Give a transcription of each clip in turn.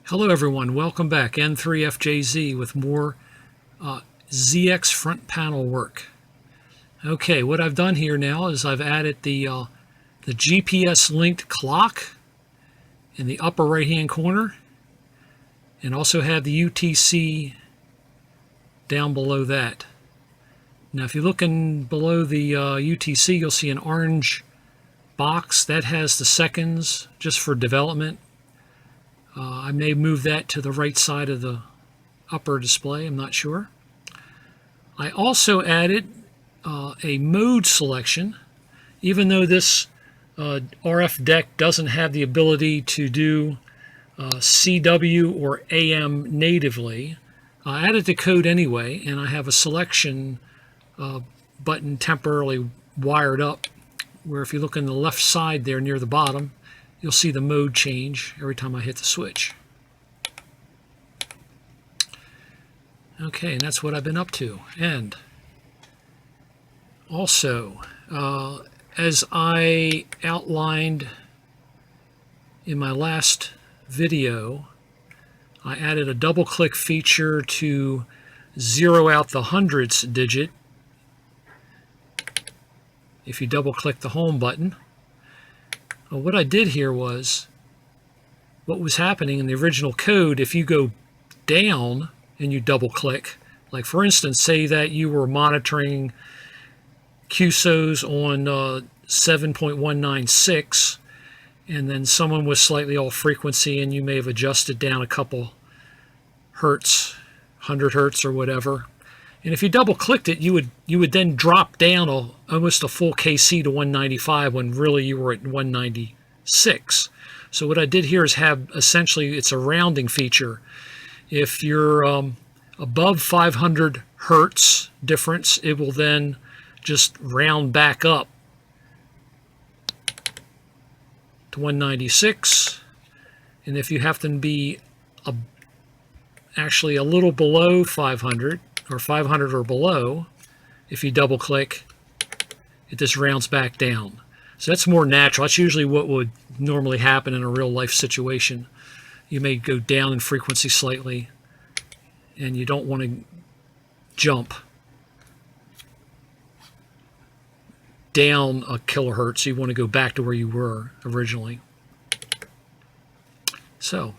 Hello everyone, welcome back. N3FJZ with more ZX front panel work. Okay, what I've done here now is I've added the GPS linked clock in the upper right hand corner and also have the UTC down below that. Now if you're looking below the UTC, you'll see an orange box that has the seconds just for development. I may move that to the right side of the upper display, I'm not sure. I also added a mode selection. Even though this RF deck doesn't have the ability to do CW or AM natively, I added the code anyway, and I have a selection button temporarily wired up, where if you look on the left side there near the bottom, you'll see the mode change every time I hit the switch. Okay, and that's what I've been up to. And also, as I outlined in my last video, I added a double-click feature to zero out the hundredths digit. If you double-click the home button, what I did here was, what was happening in the original code, if you go down and you double click, like for instance, say that you were monitoring QSOs on 7.196 and then someone was slightly off frequency and you may have adjusted down a couple hertz, 100 hertz or whatever. And if you double clicked it, you would then drop down almost a full KC to 195 when really you were at 196. So what I did here is have essentially, it's a rounding feature. If you're above 500 hertz difference, it will then just round back up to 196. And if you happen to be actually a little below 500, or 500 or below, if you double click, it just rounds back down. So that's more natural. That's usually what would normally happen in a real life situation. You may go down in frequency slightly and you don't want to jump down a kilohertz. You want to go back to where you were originally. So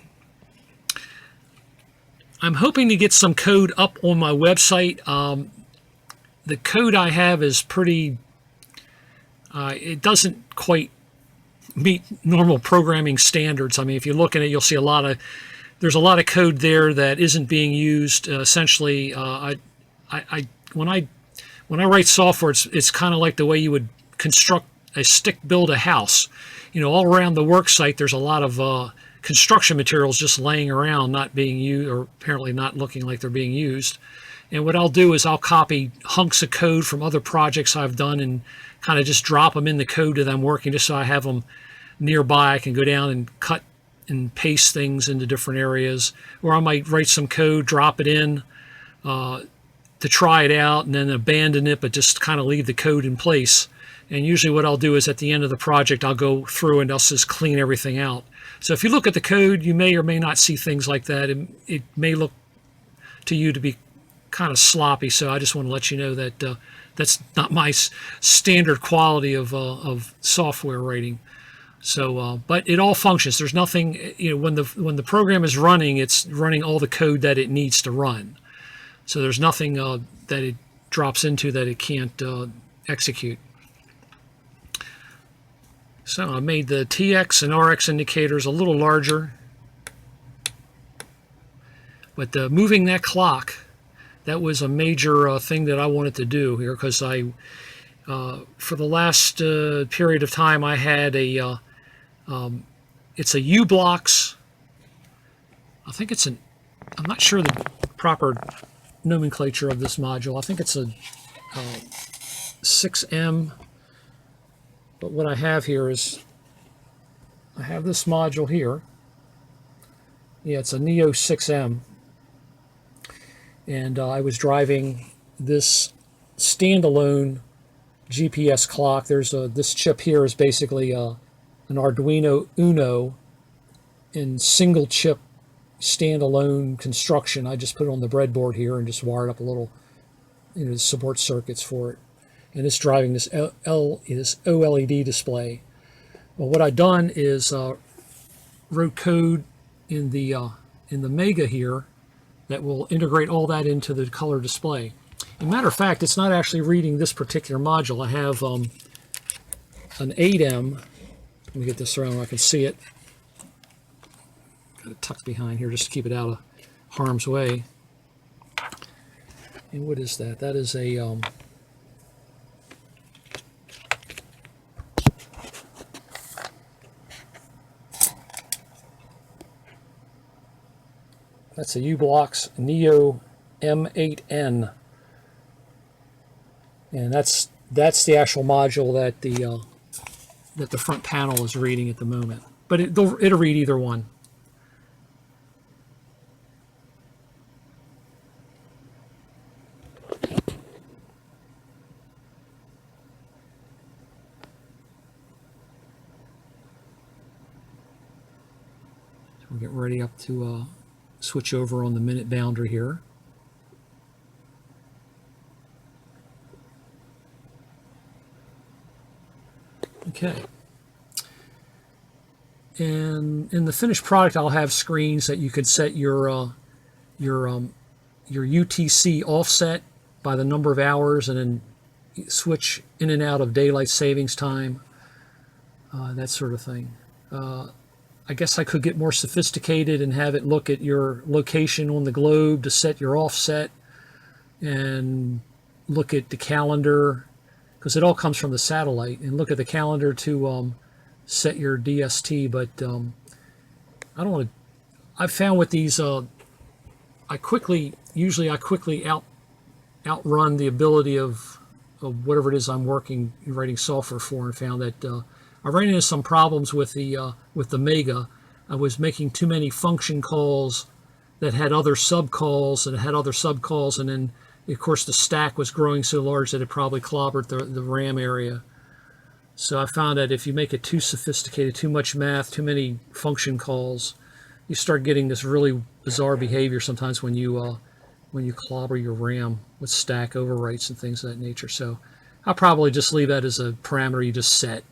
I'm hoping to get some code up on my website. The code I have is pretty, it doesn't quite meet normal programming standards. I mean, if you look at it, you'll see there's a lot of code there that isn't being used. Essentially, when I write software, it's kind of like the way you would construct build a house. You know, all around the work site, there's a lot of construction materials just laying around, not being used, or apparently not looking like they're being used. And what I'll do is I'll copy hunks of code from other projects I've done and kind of just drop them in the code that I'm working, just so I have them nearby. I can go down and cut and paste things into different areas. Or I might write some code, drop it in to try it out, and then abandon it, but just kind of leave the code in place. And usually what I'll do is at the end of the project, I'll go through and I'll just clean everything out. So if you look at the code, you may or may not see things like that. It may look to you to be kind of sloppy, so I just want to let you know that that's not my standard quality of software writing. So, but it all functions. There's nothing, you know, when the program is running, it's running all the code that it needs to run. So there's nothing that it drops into that it can't execute. So I made the TX and RX indicators a little larger. But moving that clock, that was a major thing that I wanted to do here, because for the last period of time, I had it's a U-Blocks. I think I'm not sure the proper nomenclature of this module. I think it's a 6M. But what I have here is, I have this module here. Yeah, it's a Neo 6M. And I was driving this standalone GPS clock. There's this chip here is basically an Arduino Uno in single chip standalone construction. I just put it on the breadboard here and just wired up a little, support circuits for it. And it's driving this OLED display. Well, what I've done is wrote code in the Mega here that will integrate all that into the color display. As a matter of fact, it's not actually reading this particular module. I have an 8M. Let me get this around where I can see it. Got it tucked behind here just to keep it out of harm's way. And what is that? That is a that's a U-Blox Neo M8N, and that's the actual module that the front panel is reading at the moment. But it'll read either one. So we'll get ready up to switch over on the minute boundary here. Okay. And in the finished product, I'll have screens that you could set your UTC offset by the number of hours, and then switch in and out of daylight savings time, that sort of thing. I guess I could get more sophisticated and have it look at your location on the globe to set your offset, and look at the calendar, because it all comes from the satellite, and look at the calendar to set your DST. But I don't want to. I've found with these, I quickly outrun the ability of whatever it is I'm writing software for, and found that I ran into some problems with the Mega. I was making too many function calls that had other sub calls, and then of course the stack was growing so large that it probably clobbered the RAM area. So I found that if you make it too sophisticated, too much math, too many function calls, you start getting this really bizarre behavior sometimes when you clobber your RAM with stack overwrites and things of that nature. So I'll probably just leave that as a parameter you just set.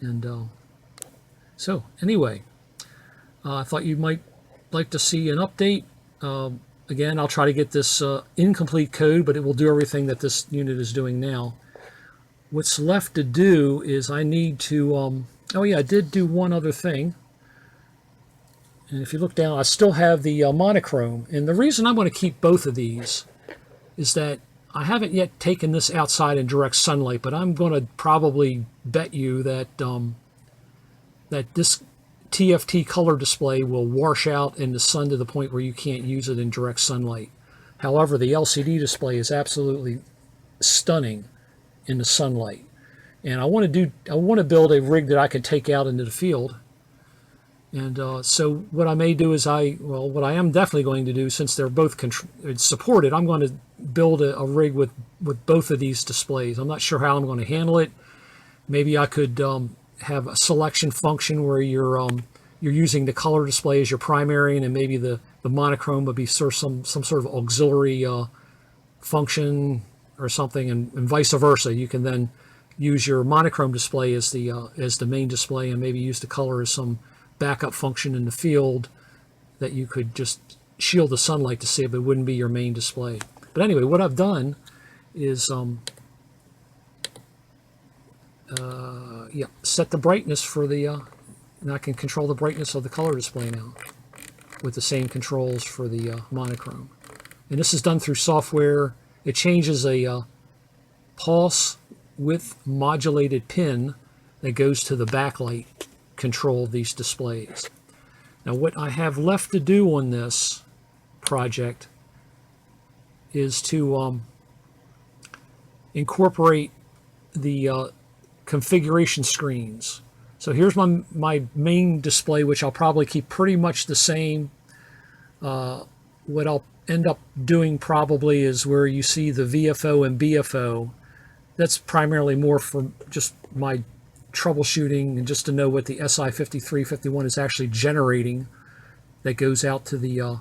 And so anyway, I thought you might like to see an update. Again, I'll try to get this incomplete code, but it will do everything that this unit is doing now. What's left to do is I need to, oh yeah, I did do one other thing. And if you look down, I still have the monochrome. And the reason I'm going to keep both of these is that I haven't yet taken this outside in direct sunlight, but I'm going to probably bet you that that this TFT color display will wash out in the sun to the point where you can't use it in direct sunlight. However, the LCD display is absolutely stunning in the sunlight. And I want to build a rig that I can take out into the field. And so what I may do is what I am definitely going to do, since they're both supported, I'm going to build a rig with both of these displays. I'm not sure how I'm going to handle it. Maybe I could have a selection function where you're using the color display as your primary, and then maybe the monochrome would be some sort of auxiliary function or something, and vice versa. You can then use your monochrome display as the main display, and maybe use the color as some backup function in the field that you could just shield the sunlight to see if it wouldn't be your main display. But anyway, what I've done is set the brightness for the and I can control the brightness of the color display now with the same controls for the monochrome. And this is done through software. It changes a pulse width modulated pin that goes to the backlight control of these displays. Now what I have left to do on this project is to incorporate the configuration screens. So here's my main display, which I'll probably keep pretty much the same. What I'll end up doing probably is where you see the VFO and BFO. That's primarily more for just my troubleshooting and just to know what the SI5351 is actually generating that goes out to the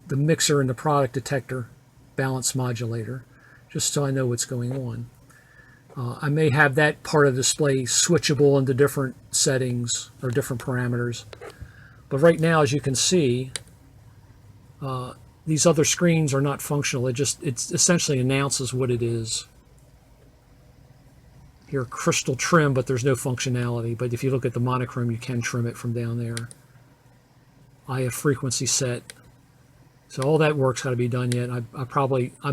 mixer and the product detector balance modulator, just so I know what's going on. I may have that part of the display switchable into different settings or different parameters. But right now, as you can see, these other screens are not functional. It essentially announces what it is. Here, crystal trim, but there's no functionality. But if you look at the monochrome, you can trim it from down there. I have frequency set. So all that work's got to be done yet. I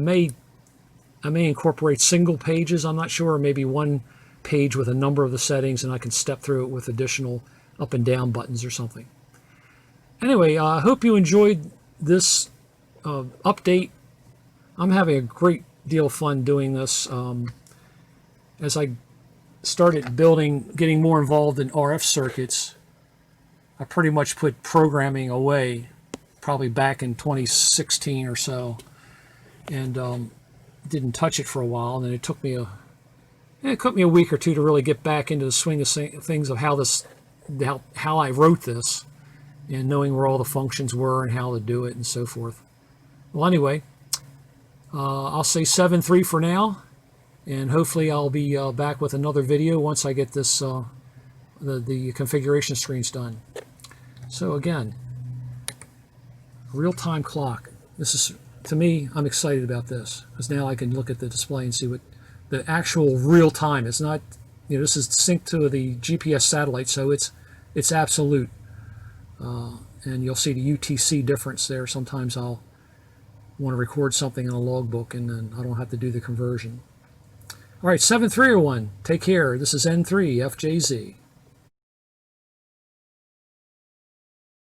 may incorporate single pages, I'm not sure, or maybe one page with a number of the settings, and I can step through it with additional up and down buttons or something. Anyway, I hope you enjoyed this update. I'm having a great deal of fun doing this. As I started getting more involved in RF circuits, I pretty much put programming away, probably back in 2016 or so, and didn't touch it for a while. And then it took me a week or two to really get back into the swing of things of how I wrote this, and knowing where all the functions were and how to do it and so forth. Well, anyway, I'll say 7.3 for now, and hopefully I'll be back with another video once I get this the configuration screens done. So again, real-time clock. This is, to me, I'm excited about this, because now I can look at the display and see what the actual real time. It's not, this is synced to the GPS satellite, so it's absolute. And you'll see the UTC difference there. Sometimes I'll want to record something in a logbook, and then I don't have to do the conversion. All right, 7301, take care. This is N3FJZ.